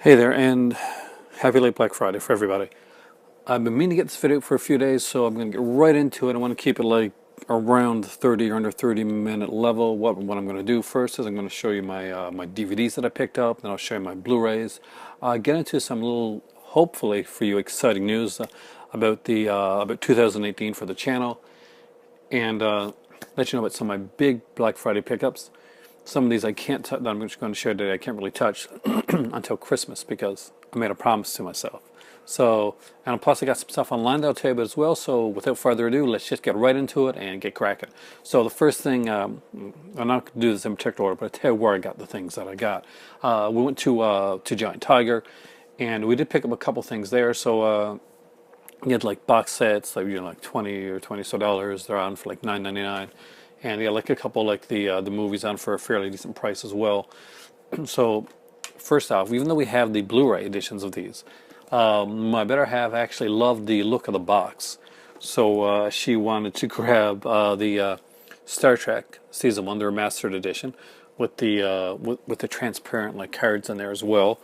Hey there, and happy late Black Friday for everybody. I've been meaning to get this video for a few days, so I'm going to get right into it. I want to keep it like around 30 or under 30-minute level. What I'm going to do first is I'm going to show you my DVDs that I picked up, then I'll show you my Blu-rays. Get into some little, hopefully for you, exciting news about about 2018 for the channel, and let you know about some of my big Black Friday pickups. Some of these I can't touch, that I'm just going to share today, I can't really touch until Christmas because I made a promise to myself. So, and plus I got some stuff online that I'll tell you about as well. So without further ado, let's just get right into it and get cracking. So the first thing, I'm not going to do this in particular order, but I'll tell you where I got the things that I got. We went to Giant Tiger, and we did pick up a couple things there. So you get like box sets, like like $20 so dollars. They're on for like $9.99. And yeah, like a couple like the movies on for a fairly decent price as well. So first off, even though we have the Blu-ray editions of these, my better half actually loved the look of the box. So she wanted to grab the Star Trek Season 1, the remastered edition, with the transparent like cards in there as well.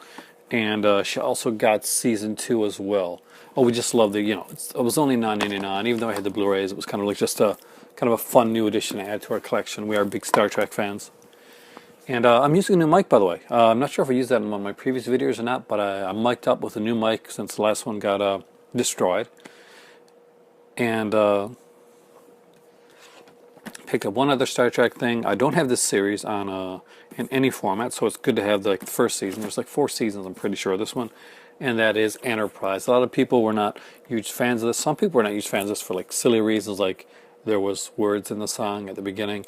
And she also got Season 2 as well. Oh, we just love it was only $9.99. Even though I had the Blu-rays, it was kind of like just a kind of a fun new addition to add to our collection. We are big Star Trek fans. And I'm using a new mic, by the way. I'm not sure if I used that in one of my previous videos or not, but I'm mic'd up with a new mic since the last one got destroyed. And picked up one other Star Trek thing. I don't have this series on in any format, so it's good to have the first season. There's like 4 seasons, I'm pretty sure, of this one. And that is Enterprise. A lot of people were not huge fans of this. Some people were not huge fans of this for like silly reasons, like there was words in the song at the beginning.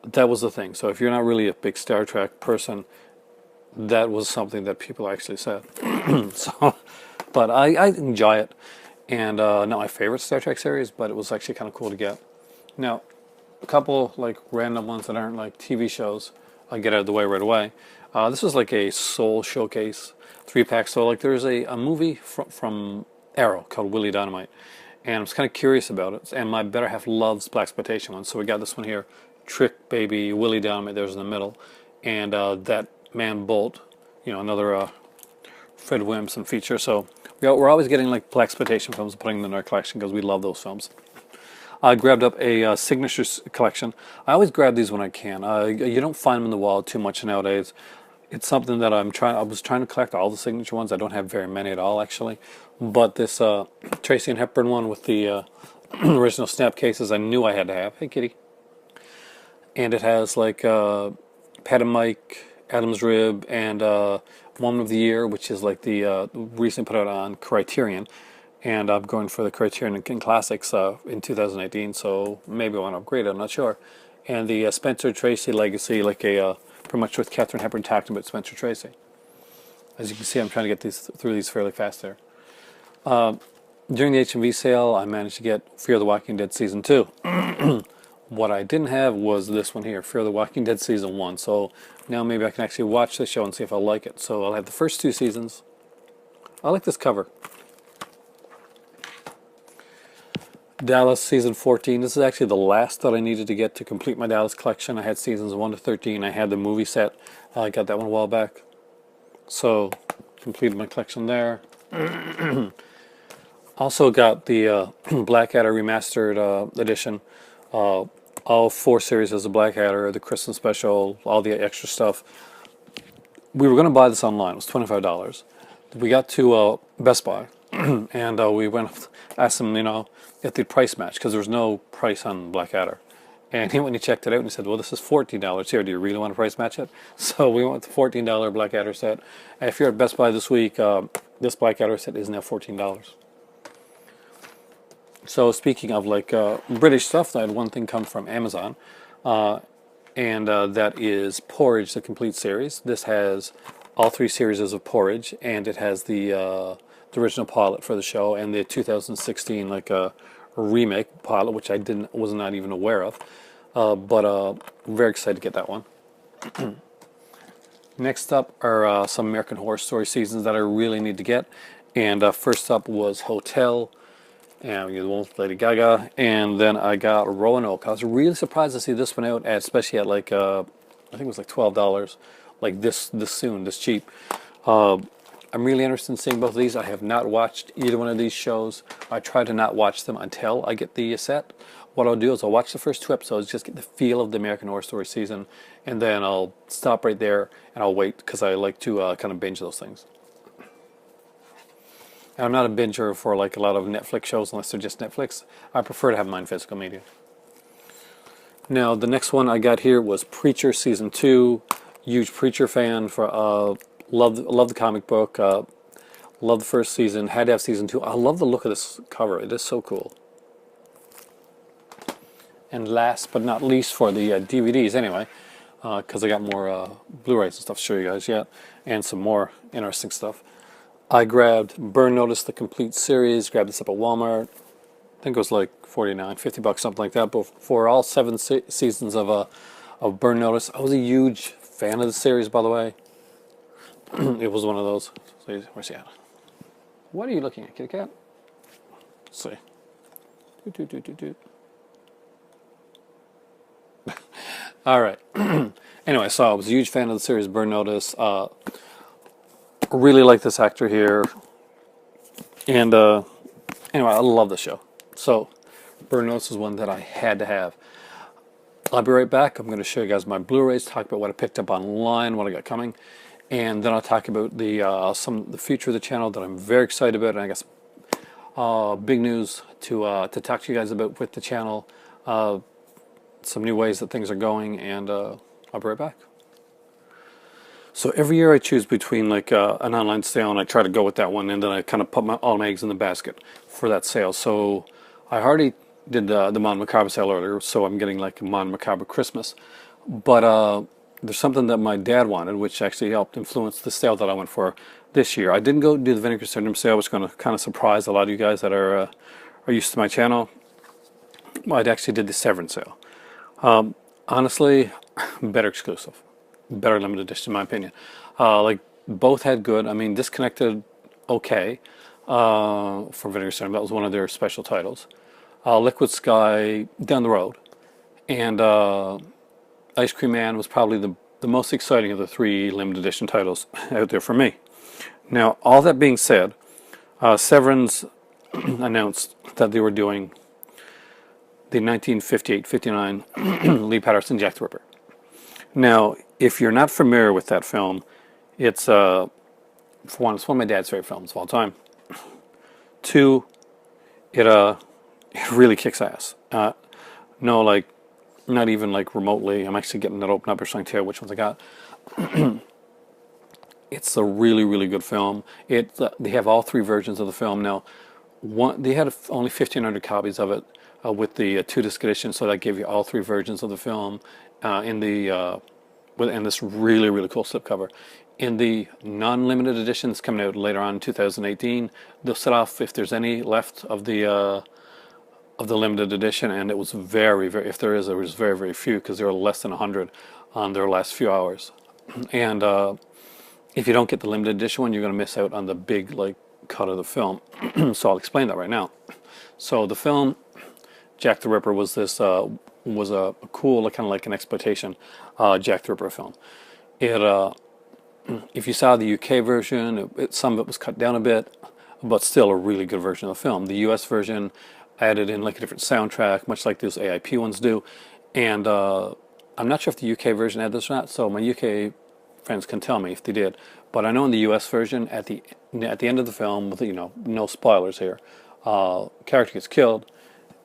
That was the thing. So if you're not really a big Star Trek person, that was something that people actually said. But I enjoy it. And not my favorite Star Trek series, but it was actually kind of cool to get. Now, a couple like random ones that aren't like TV shows, I'll get out of the way right away. This is like a Soul Showcase 3-pack. So like there's a movie from Arrow called Willie Dynamite. And I was kind of curious about it. And my better half loves blaxploitation ones. So we got this one here, Trick Baby Willie Dynamite. There's in the middle. And that Man Bolt, another Fred Williamson feature. So we're always getting like blaxploitation films and putting them in our collection because we love those films. I grabbed up a Signatures collection. I always grab these when I can. You don't find them in the wild too much nowadays. It's something that I was trying to collect all the signature ones. I don't have very many at all, actually. But this Tracy and Hepburn one with the original snap cases, I knew I had to have. Hey, kitty. And it has like Pat and Mike, Adam's Rib, and Woman of the Year, which is like the recently put out on Criterion. And I'm going for the Criterion King Classics in 2018, so maybe I want to upgrade it, I'm not sure. And the Spencer Tracy Legacy, like pretty much with Katharine Hepburn talking about Spencer Tracy. As you can see, I'm trying to get through these fairly fast there. During the HMV sale, I managed to get Fear the Walking Dead Season 2. What I didn't have was this one here, Fear the Walking Dead Season 1. So now maybe I can actually watch the show and see if I like it. So I'll have the first 2 seasons. I like this cover. Dallas Season 14. This is actually the last that I needed to get to complete my Dallas collection. I had seasons 1 to 13. I had the movie set. I got that one a while back. So, completed my collection there. Also got the Blackadder Remastered edition. All 4 series of Blackadder, the Christmas special, all the extra stuff. We were going to buy this online. It was $25. We got to Best Buy. And we went, asked him, at the price match, because there was no price on Blackadder. And he went and he checked it out and he said, well, this is $14 here. Do you really want to price match it? So we went with the $14 Blackadder set. And if you're at Best Buy this week, this Blackadder set is now $14. So speaking of like British stuff, I had one thing come from Amazon. And that is Porridge, the complete series. This has all 3 series of Porridge, and it has the original pilot for the show and the 2016 like remake pilot, which I was not even aware of, but I'm very excited to get that one. Next up are some American Horror Story seasons that I really need to get, and first up was Hotel, and the one with Lady Gaga, and then I got Roanoke. I was really surprised to see this one out, especially at like I think it was like $12, like this cheap. I'm really interested in seeing both of these. I have not watched either one of these shows. I try to not watch them until I get the set. What I'll do is I'll watch the first 2 episodes, just get the feel of the American Horror Story season, and then I'll stop right there and I'll wait because I like to kind of binge those things. And I'm not a binger for like a lot of Netflix shows unless they're just Netflix. I prefer to have mine physical media. Now the next one I got here was Preacher season 2. Huge Preacher fan. For love the comic book. Love the first season. Had to have season 2. I love the look of this cover. It is so cool. And last but not least for the DVDs anyway, because I got more Blu-rays and stuff to show you guys yet, and some more interesting stuff. I grabbed Burn Notice, the complete series. Grabbed this up at Walmart. I think it was like $49, $50, something like that. But for all 7 seasons of Burn Notice, I was a huge fan of the series, by the way. It was one of those. Where's he at? What are you looking at, kitty cat? Let's see. Doot, doot, doot, doot, doot. All right. Anyway, so I was a huge fan of the series Burn Notice. Really like this actor here. And anyway, I love the show. So Burn Notice is one that I had to have. I'll be right back. I'm going to show you guys my Blu-rays, talk about what I picked up online, what I got coming, and then I'll talk about the the future of the channel that I'm very excited about, and I guess big news to talk to you guys about with the channel. Some new ways that things are going, and I'll be right back. So every year I choose between like an online sale, and I try to go with that one, and then I kind of put all my eggs in the basket for that sale. So I already did the Mon Macabre sale earlier, so I'm getting like a Mon Macabre Christmas. But there's something that my dad wanted, which actually helped influence the sale that I went for this year. I didn't go do the Vinegar Syndrome sale, which is going to kind of surprise a lot of you guys that are used to my channel. I actually did the Severance sale. Honestly, better exclusive, better limited edition in my opinion. Like both had good. I mean, Disconnected, okay, from Vinegar Syndrome. That was one of their special titles. Liquid Sky, down the road, and Ice Cream Man was probably the most exciting of the 3 limited edition titles out there for me. Now, all that being said, Severance announced that they were doing the 1958-59 Lee Patterson Jack the Ripper. Now, if you're not familiar with that film, it's for one, it's one of my dad's favorite films of all time. 2, it really kicks ass. No, like not even like remotely. I'm actually getting that open up or something to which ones I got. It's a really, really good film. They have all 3 versions of the film now. They had only 1,500 copies of it with the 2-disc edition, so that gave you all 3 versions of the film in this really, really cool slipcover. In the non-limited editions coming out later on in 2018, they'll set off if there's any left of the limited edition, and it was very, very, if there was very, very few, because there were less than 100 on their last few hours. And if you don't get the limited edition one, you're going to miss out on the big like cut of the film. So I'll explain that right now. So the film Jack the Ripper was this was a cool kind of like an exploitation Jack the Ripper film. If you saw the UK version, some of it was cut down a bit, but still a really good version of the film. The US version added in like a different soundtrack, much like those AIP ones do. And I'm not sure if the UK version had this or not, so my UK friends can tell me if they did. But I know in the US version, at the end of the film, with no spoilers here, character gets killed,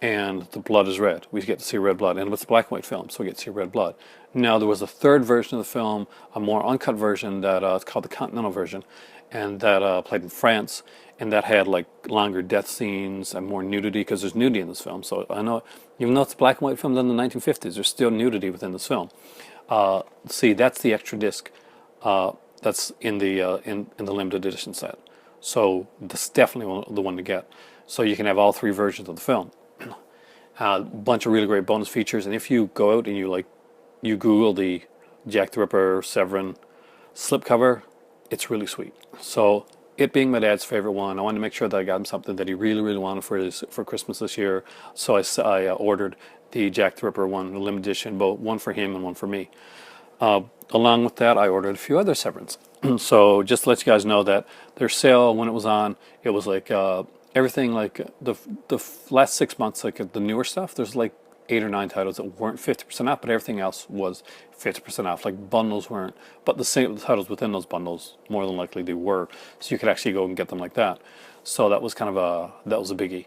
and the blood is red. We get to see red blood, and it's a black and white film, so we get to see red blood. Now there was a 3rd version of the film, a more uncut version that it's called the Continental version, and that played in France, and that had like longer death scenes and more nudity, because there's nudity in this film. So I know, even though it's a black and white film done in the 1950s, there's still nudity within this film. See, that's the extra disc that's in the limited edition set. So that's definitely the one to get. So you can have all 3 versions of the film. A bunch of really great bonus features, and if you go out and you Google the Jack the Ripper Severin slipcover, it's really sweet. So it being my dad's favorite one, I wanted to make sure that I got him something that he really, really wanted for Christmas this year. So I ordered the Jack the Ripper one, the limited edition, both one for him and one for me. along with that, I ordered a few other Severance. So just to let you guys know that their sale when it was on, it was like everything like the last 6 months, like the newer stuff. There's like 8 or 9 titles that weren't 50% off, but everything else was 50% off. Like bundles weren't, but the same titles within those bundles more than likely they were. So you could actually go and get them like that. So that was kind of that was a biggie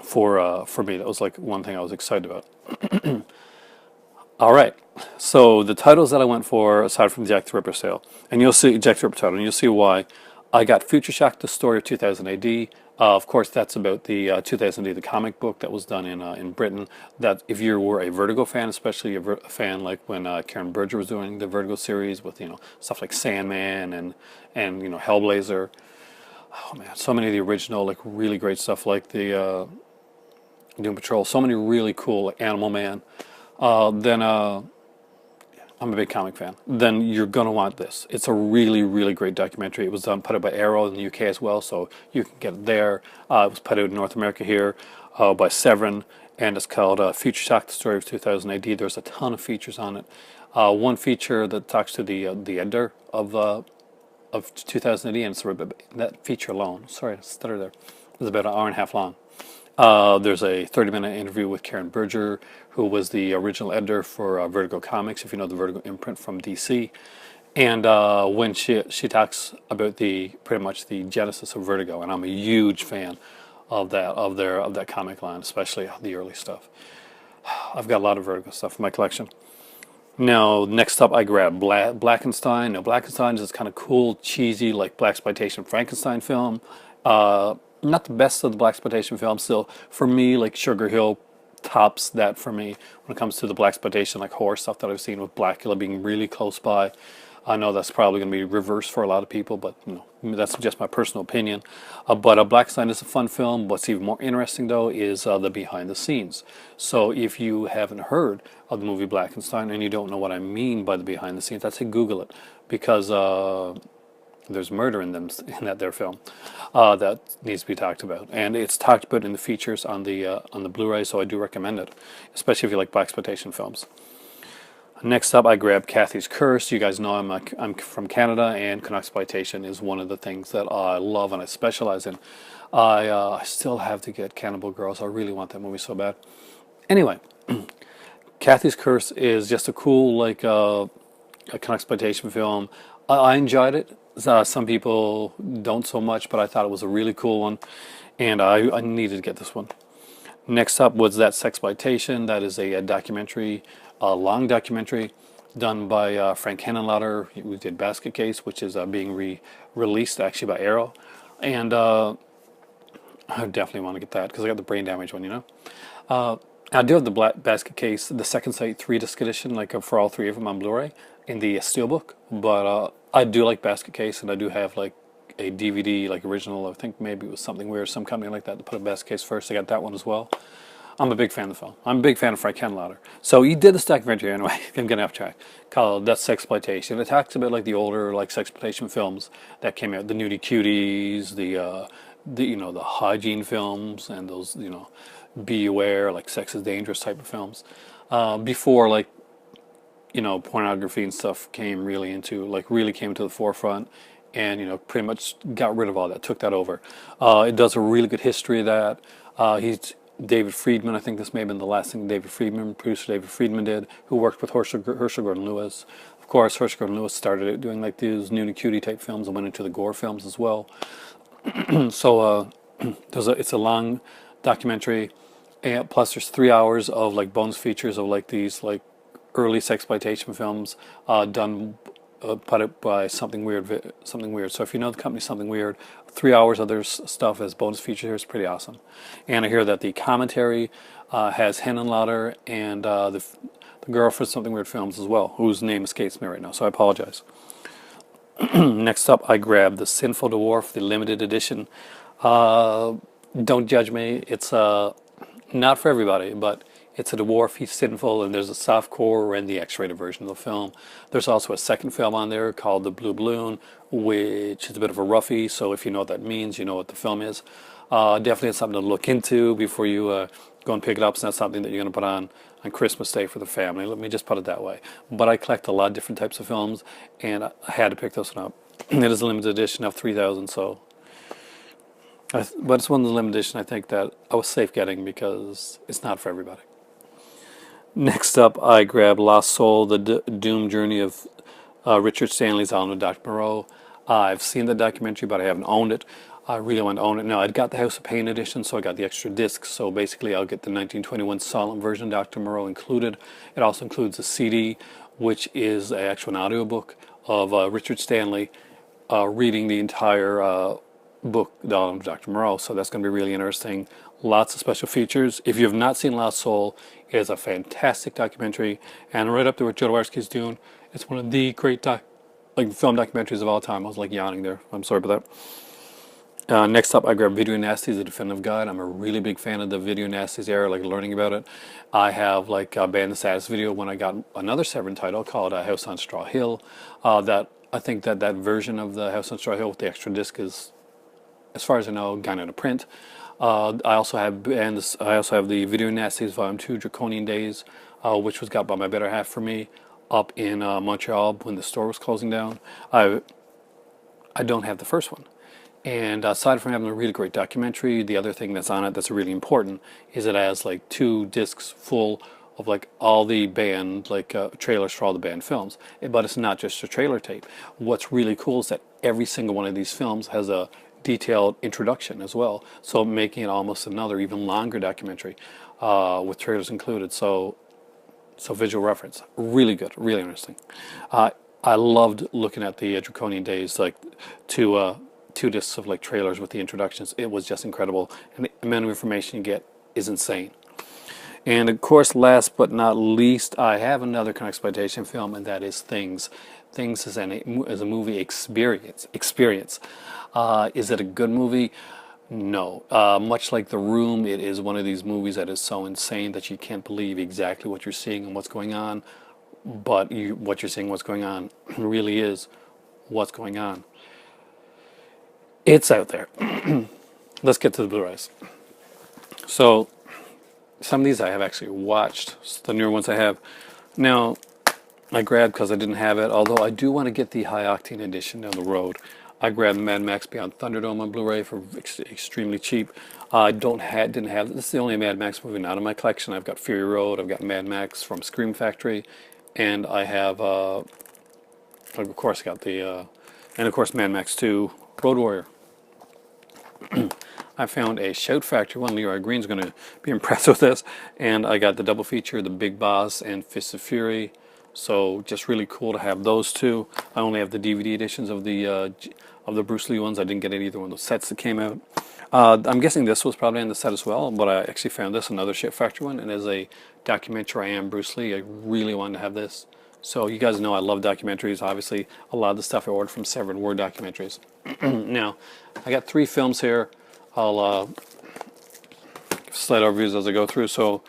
for me. That was like one thing I was excited about. All right. So the titles that I went for, aside from Jack the Ripper sale, and you'll see Jack the Ripper title, and you'll see why. I got Future Shock: The Story of 2000 AD. Of course, that's about the 2000 AD, the comic book that was done in Britain. That if you were a Vertigo fan, especially a fan like when Karen Berger was doing the Vertigo series with stuff like Sandman and Hellblazer. Oh man, so many of the original like really great stuff like the Doom Patrol. So many really cool like Animal Man. Then I'm a big comic fan. Then you're gonna want this. It's a really, really great documentary. It was put out by Arrow in the UK as well, so you can get it there. It was put out in North America here by Severin, and it's called Future Shock: The Story of 2000 AD. There's a ton of features on it. One feature that talks to the editor of 2000 AD, and it's that feature alone. Sorry, I stuttered there. It was about an hour and a half long. There's a 30-minute interview with Karen Berger, who was the original editor for Vertigo Comics, if you know the Vertigo imprint from DC. And when she talks about pretty much the genesis of Vertigo, and I'm a huge fan of that comic line, especially the early stuff. I've got a lot of Vertigo stuff in my collection. Now, next up, I grabbed Blackenstein. Now, Blackenstein is this kind of cool, cheesy, like blaxploitation Frankenstein film. Not the best of the blaxploitation films, still for me, like Sugar Hill tops that for me when it comes to the blaxploitation like horror stuff that I've seen, with Blackula being really close by. I know that's probably going to be reversed for a lot of people, but that's just my personal opinion. But Blackenstein is a fun film. What's even more interesting though is the behind the scenes. So if you haven't heard of the movie Blackenstein and you don't know what I mean by the behind the scenes, I'd say Google it, because there's murder in that film that needs to be talked about, and it's talked about in the features on the Blu-ray. So I do recommend it, especially if you like blaxploitation films. Next up, I grabbed Kathy's Curse. You guys know I'm from Canada, and Canucksploitation is one of the things that I love and I specialize in. I still have to get Cannibal Girls. I really want that movie so bad. Anyway, Kathy's Curse is just a cool like a Canucksploitation film. I enjoyed it. Some people don't so much, but I thought it was a really cool one, and I needed to get this one. Next up was That Sexploitation. That is a documentary, a long documentary done by Frank Henenlotter, who did Basket Case, which is being released actually by Arrow. And I definitely want to get that because I got the brain damage one, I do have the Basket Case, the Second Sight 3-disc edition, like for all three of them on Blu-ray in the Steelbook. But I do like Basket Case, and I do have like a DVD, like original. I think maybe it was Something Weird, some company like that, to put a Basket Case first. I got that one as well. I'm a big fan of the film. I'm a big fan of Frank Henenlotter. So he did this documentary anyway, I'm getting off track, called That's Sexploitation. It talks about like the older like sexploitation films that came out, the Nudie Cuties, the hygiene films, and those Be Aware, like Sex is Dangerous type of films. Before like pornography and stuff really came to the forefront, and pretty much got rid of all that, took that over. It does a really good history of that. He's David Friedman. I think this may have been the last thing producer David Friedman did, who worked with Herschel Gordon Lewis. Of course, Herschel Gordon Lewis started it doing like these nudie cutie type films and went into the gore films as well. So it's a long documentary, and plus there's 3 hours of like bonus features of like these like early sexploitation films done put up by Something Weird. So if you know the company Something Weird, 3 hours of their stuff as bonus feature here is pretty awesome. And I hear that the commentary has Henenlotter and the girl for Something Weird Films as well, whose name escapes me right now, so I apologize. Next up, I grabbed The Sinful Dwarf, the limited edition. Don't judge me. It's not for everybody, but It's a dwarf, he's sinful, and there's a softcore and the X-rated version of the film. There's also a second film on there called The Blue Balloon, which is a bit of a roughie, so if you know what that means, you know what the film is. Definitely it's something to look into before you go and pick it up. It's not something that you're going to put on Christmas Day for the family. Let me just put it that way. But I collect a lot of different types of films, and I had to pick this one up. It is a limited edition of 3,000, so... but it's one of the limited edition I think that I was safe getting because it's not for everybody. Next up, I grabbed Lost Soul, the Doom Journey of Richard Stanley's Island of Dr. Moreau. I've seen the documentary, but I haven't owned it. I really want to own it. Now, I'd got the House of Pain edition, so I got the extra discs. So basically, I'll get the 1921 silent version of Dr. Moreau included. It also includes a CD, which is actually an audiobook of Richard Stanley reading the entire book, The Island of Dr. Moreau. So that's going to be really interesting. Lots of special features. If you have not seen Lost Soul, it is a fantastic documentary, and right up there with Jodorowsky's Dune. It's one of the great film documentaries of all time. I was like yawning there. I'm sorry about that. Next up, I grabbed Video Nasties, The Definitive Guide. I'm a really big fan of the Video Nasties era, like learning about it. I have like a Band the Status video when I got another Severin title called House on Straw Hill. That I think that version of the House on Straw Hill with the extra disc is, as far as I know, gone out of print. I also have the Video Nasties Volume 2 Draconian Days, which was got by my better half for me up in Montreal when the store was closing down. I don't have the first one. And aside from having a really great documentary, the other thing that's on it that's really important is it has like 2 discs full of like all the band, like trailers for all the band films. But it's not just a trailer tape. What's really cool is that every single one of these films has a detailed introduction as well, so making it almost another even longer documentary with trailers included. So visual reference, really good, really interesting. I loved looking at the Draconian Days, like 2 discs of like trailers with the introductions. It was just incredible, and the amount of information you get is insane. And of course, last but not least, I have another kind of exploitation film, and that is Things. Things is a movie experience. Is it a good movie? No. Much like The Room, it is one of these movies that is so insane that you can't believe exactly what you're seeing and what's going on. But what you're seeing, what's going on, really is what's going on. It's out there. Let's get to the Blu-rays. So, some of these I have actually watched. The newer ones I have. Now, I grabbed because I didn't have it, although I do want to get the high octane edition down the road. I grabbed Mad Max Beyond Thunderdome on Blu-ray for extremely cheap. I didn't have, this is the only Mad Max movie not in my collection. I've got Fury Road, I've got Mad Max from Scream Factory, and I have, of course, got the, and of course Mad Max 2 Road Warrior. I found a Shout Factory one. Leroy Green's going to be impressed with this. And I got the double feature, The Big Boss and Fists of Fury. So just really cool to have those 2. I only have the DVD editions of the Bruce Lee ones. I didn't get either one of those sets that came out. I'm guessing this was probably on the set as well, but I actually found this, another Shout Factory one. And as a documentary, I am Bruce Lee. I really wanted to have this. So you guys know I love documentaries. Obviously, a lot of the stuff I ordered from Severin were documentaries. Now, I got 3 films here. I'll slide overviews as I go through. So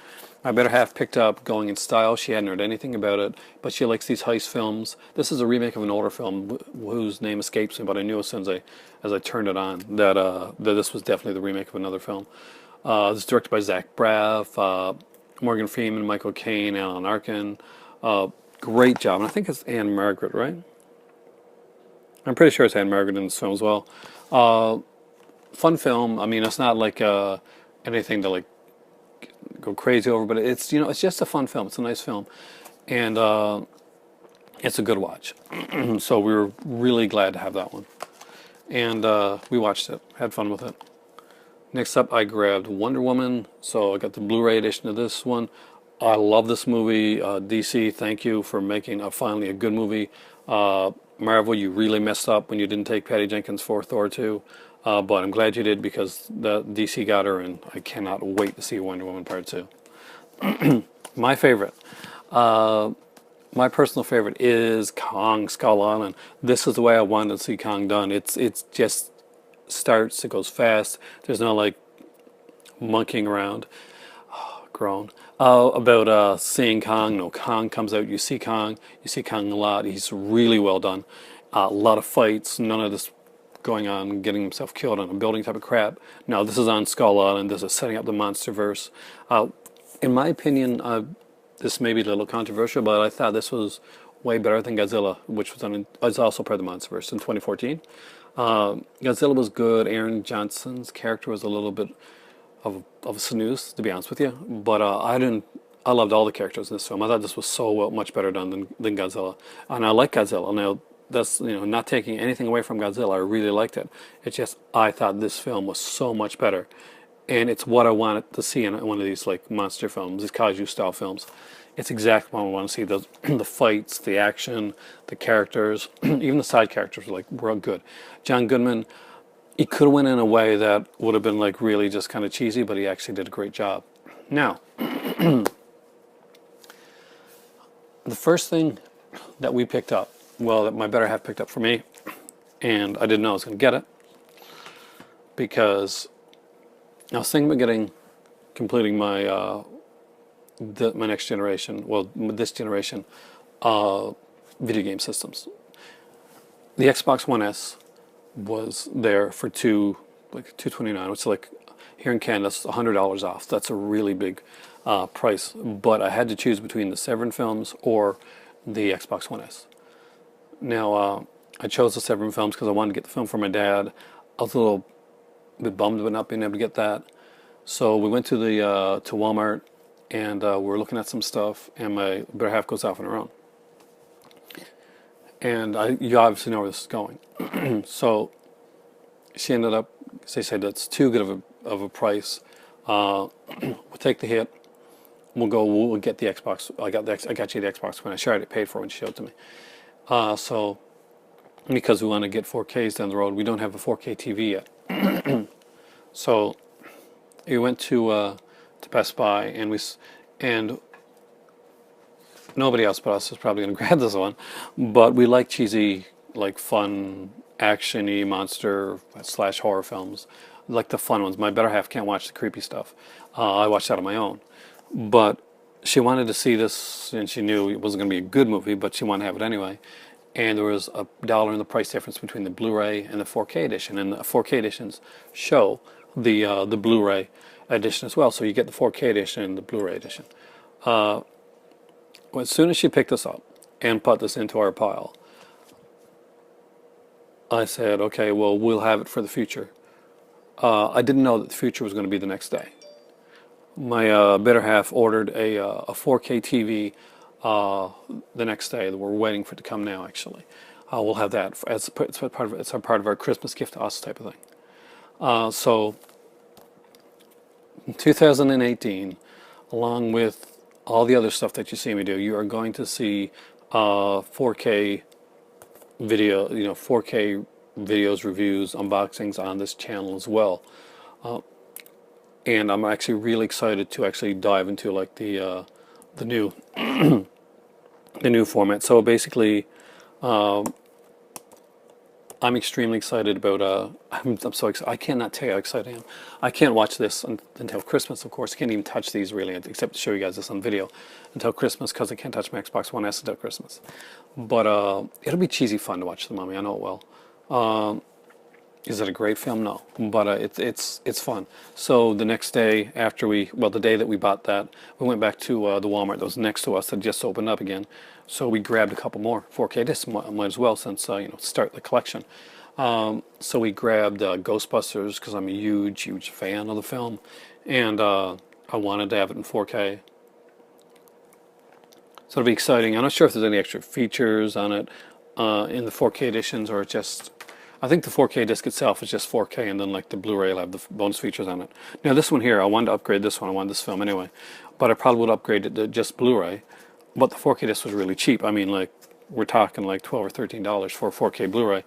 my better half picked up Going in Style. She hadn't heard anything about it, but she likes these heist films. This is a remake of an older film whose name escapes me, but I knew as soon as I turned it on that this was definitely the remake of another film. This is directed by Zach Braff, Morgan Freeman, Michael Caine, Alan Arkin. Great job. And I think it's Anne Margaret, right? I'm pretty sure it's Anne Margaret in this film as well. Fun film. I mean, it's not like anything to like go crazy over, but it's it's just a fun film. It's a nice film, and it's a good watch. So we were really glad to have that one, and we watched it, had fun with it. Next up, I grabbed Wonder Woman. So I got the Blu-ray edition of this one. I love this movie. DC, thank you for making finally a good movie. Marvel, you really messed up when you didn't take Patty Jenkins for Thor 2. But I'm glad you did because the DC got her, and I cannot wait to see Wonder Woman Part 2. My favorite, my personal favorite is Kong Skull Island. This is the way I wanted to see Kong done. It's just starts, it goes fast. There's no like monkeying around. Oh, groan. About seeing Kong. No, Kong comes out. You see Kong. You see Kong a lot. He's really well done. A lot of fights. None of this going on, getting himself killed on a building type of crap. No, this is on Skull Island. This is setting up the MonsterVerse. In my opinion, this may be a little controversial, but I thought this was way better than Godzilla, which was also part of the MonsterVerse in 2014. Godzilla was good. Aaron Johnson's character was a little bit of a snooze, to be honest with you. But I didn't. I loved all the characters in this film. I thought this was so much better done than Godzilla, and I like Godzilla. Now that's not taking anything away from Godzilla. I really liked it. It's just I thought this film was so much better, and it's what I wanted to see in one of these like monster films, these kaiju style films. It's exactly what I want to see. The fights, the action, the characters, even the side characters were good. John Goodman, he could have went in a way that would have been like really just kind of cheesy, but he actually did a great job. Now, the first thing that we picked up, well, that my better half picked up for me, and I didn't know I was going to get it, because I was thinking about completing my my next generation, well, this generation, video game systems. The Xbox One S was there for $229, which is like here in Canada, that's $100 off. That's a really big price. But I had to choose between the Severin films or the Xbox One S. Now, I chose the Severin films because I wanted to get the film for my dad. I was a little bit bummed about not being able to get that. So we went to to Walmart, and we were looking at some stuff, and my better half goes off on her own. And you obviously know where this is going. So she ended up, they said that's too good of a price. We'll take the hit. We'll get the Xbox. I got you the Xbox when I already paid for it when she showed it to me. So because we want to get 4Ks down the road, we don't have a 4K TV yet. So we went to Best Buy, and nobody else but us is probably going to grab this one, but we like cheesy, like fun, action-y monster / horror films, like the fun ones. My better half can't watch the creepy stuff. I watch that on my own, but she wanted to see this, and she knew it wasn't going to be a good movie, but she wanted to have it anyway. And there was $1 in the price difference between the Blu-ray and the 4K edition, and the 4K editions show the Blu-ray edition as well. So you get the 4K edition and the Blu-ray edition. As soon as she picked this up and put this into our pile, I said, okay, well, we'll have it for the future. I didn't know that the future was going to be the next day. My better half ordered a 4K TV the next day. We're waiting for it to come now, actually. We'll have that it's a part of our Christmas gift to us type of thing. So in 2018, along with all the other stuff that you see me do, you are going to see 4K video, 4K videos, reviews, unboxings on this channel as well. And I'm actually really excited to actually dive into like the new the new format. So basically, I'm extremely excited about. I'm so excited. I cannot tell you how excited I am. I can't watch this until Christmas, of course. I can't even touch these really, except to show you guys this on video until Christmas, because I can't touch my Xbox One S until Christmas. But it'll be cheesy fun to watch The Mummy. I know it will. Is it a great film? No, but it's fun. So the next day after the day that we bought that, we went back to the Walmart that was next to us that just opened up again. So we grabbed a couple more 4K discs, might as well, since start the collection. So we grabbed Ghostbusters because I'm a huge fan of the film, and I wanted to have it in 4K. So it'll be exciting. I'm not sure if there's any extra features on it in the 4K editions, or just. I think the 4K disc itself is just 4K, and then like the Blu-ray will have the bonus features on it. Now this one here, I wanted to upgrade this one. I wanted this film anyway, but I probably would upgrade it to just Blu-ray. But the 4K disc was really cheap. I mean, like we're talking like $12 or $13 for a 4K Blu-ray,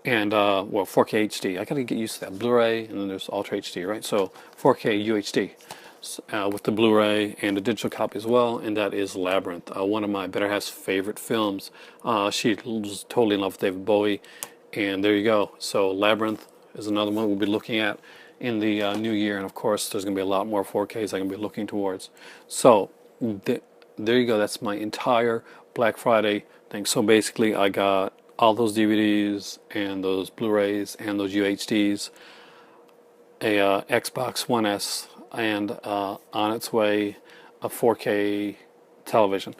and 4K HD. I gotta get used to that Blu-ray, and then there's Ultra HD, right? So 4K UHD with the Blu-ray and a digital copy as well, and that is Labyrinth, one of my better half's favorite films. She was totally in love with David Bowie. And there you go. So Labyrinth is another one we'll be looking at. in the new year, and of course there's going to be a lot more 4Ks I can be looking towards. So there you go. That's my entire Black Friday thing. So basically, I got all those DVDs and those Blu-rays and those UHDs, a Xbox One S, and on its way a 4K television.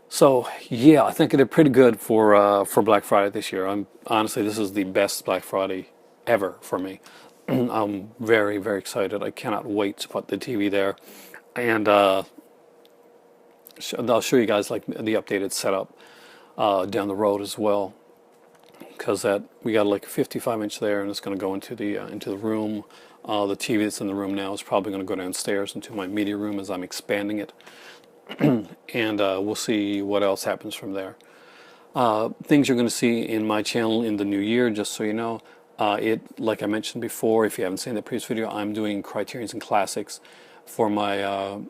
So yeah, I think it did pretty good for Black Friday this year. I'm honestly, this is the best Black Friday ever for me. I'm very, very excited. I cannot wait to put the TV there, and I'll show you guys like the updated setup down the road as well, because that we got like a 55-inch there, and it's going to go into the room. The TV that's in the room now is probably going to go downstairs into my media room as I'm expanding it. And we'll see what else happens from there. Things you're going to see in my channel in the new year, just so you know, like I mentioned before, if you haven't seen the previous video, I'm doing Criterions and Classics for my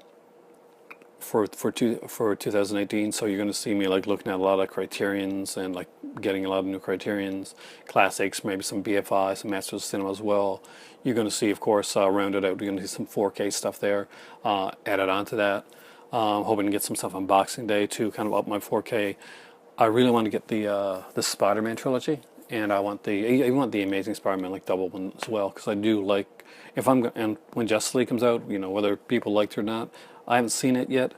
for 2018. So you're going to see me like looking at a lot of Criterions and like getting a lot of new Criterions, Classics, maybe some BFI, some Masters of Cinema as well. You're going to see, of course, rounded out, you're going to see some 4K stuff there added onto that. Hoping to get some stuff on Boxing Day to kind of up my 4K. I really want to get the Spider-Man trilogy, and I want the Amazing Spider-Man like double one as well, because I do like, and when Justice League comes out, you know, whether people liked it or not, I haven't seen it yet,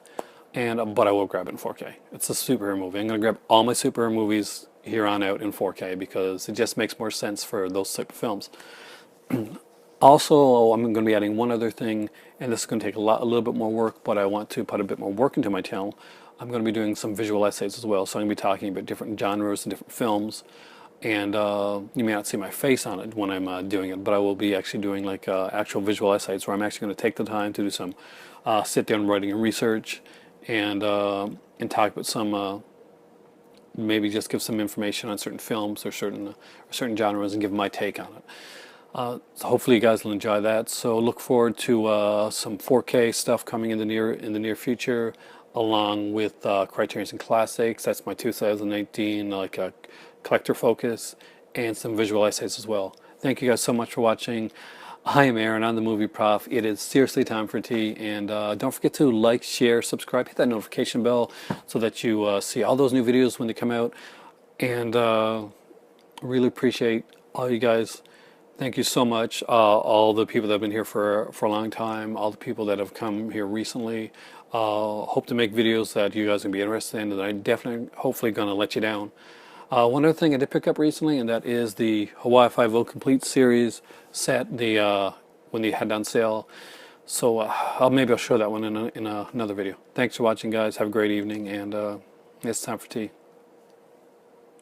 but I will grab it in 4K. It's a superhero movie. I'm going to grab all my superhero movies here on out in 4K because it just makes more sense for those type of films. Also, I'm going to be adding one other thing, and this is going to take a little bit more work, but I want to put a bit more work into my channel. I'm going to be doing some visual essays as well, so I'm going to be talking about different genres and different films, and you may not see my face on it when I'm doing it, but I will be actually doing like actual visual essays where I'm actually going to take the time to do some sit-down writing and research, and talk about some, maybe just give some information on certain films or certain genres and give my take on it. So hopefully you guys will enjoy that. So look forward to some 4K stuff coming in the near future, along with Criterions and Classics. That's my 2018 like collector focus, and some visual essays as well. Thank you guys so much for watching. I am Aaron. I'm the Movie Prof. It is seriously time for tea, and don't forget to like, share, subscribe, hit that notification bell so that you see all those new videos when they come out. And really appreciate all you guys. Thank you so much, all the people that have been here for a long time, all the people that have come here recently. Hope to make videos that you guys are going to be interested in, and I definitely, hopefully, going to let you down. One other thing I did pick up recently, and that is the Hawaii Five-O Complete series set, when they had on sale. So maybe I'll show that one in another video. Thanks for watching, guys. Have a great evening, and it's time for tea.